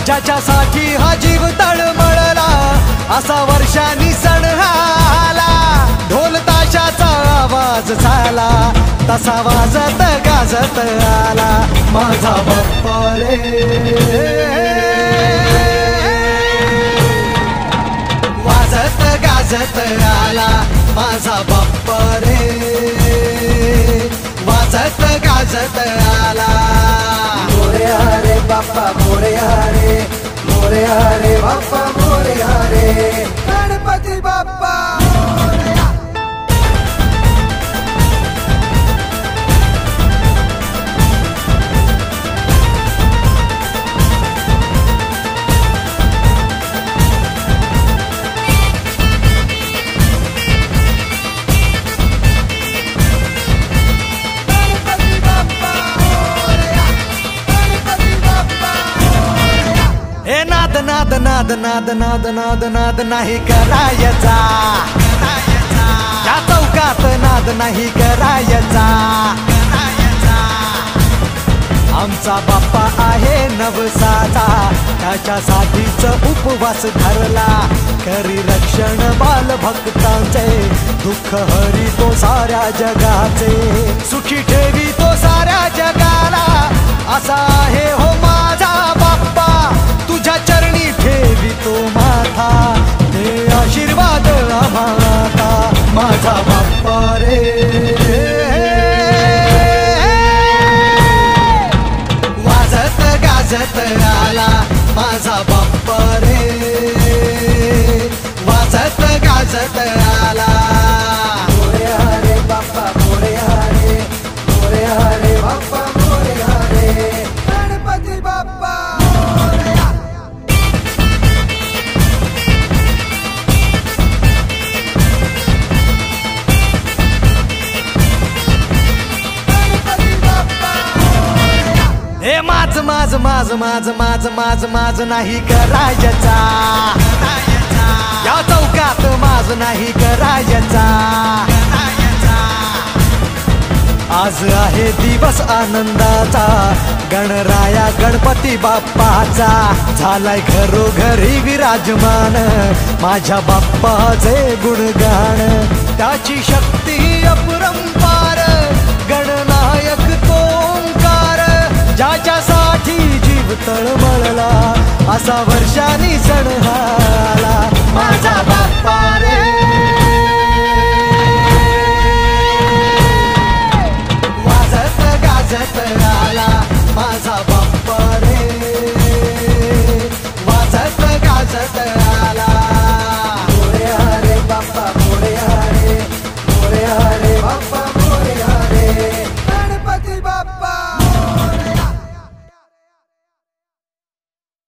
ज्याच्यासाठी हा जीव तळमळला असा वर्षांनी सण आला। ढोल ताशाचा आवाज झाला तसा वाजत गाजत आला माझा बाप्पा रे। वाजत गाजत आला माझा बाप्पा रे, वाजत गाजत आला। मोरया रे बाप्पा मोरया रे, मोरया रे बाप्पा मोरया रे, गणपती बाप्पा मोरया। नाद नाद नाद नाद नाद नाद नाही करायचा, या चौकात नाद नाही करायचा। आमचा बाप्पा आहे नवसाचा, त्याच्यासाठीच उपवास धरला। करी रक्षण बाल भक्तांचे, दुःख हरी तो साऱ्या जगाचे। सुखी ठेवी तो साऱ्या जगाला, असा आहे हो माझा बाप्पा। तुझ्या चरणी ठेवी तो माथा, दे आशीर्वाद आम्हाला माझा बाप्पा रे। वाजत गाजत आला माझा बाप्पा रे, वाजत गाजत आला। मोरया रे बाप्पा मोरया रे, मोरया रे बाप्पा मोरया रे, गणपती बाप्पा मोरया। गणपती बाप्पा मोरया। हे माझ माझ माझ माझ माझ माझ माझ नाही करायचा, या चौकात माझ नाही करायचा। आज आहे दिवस आनंदाचा, गणराया गणपती बाप्पाचा। झालाय घरोघरी विराजमान माझ्या बाप्पाचे गुणगान। त्याची शक्ती अपरंपार, गणनायक तो ओंकार। ज्याच्यासाठी जीव तळमळला असा वर्षांनी सण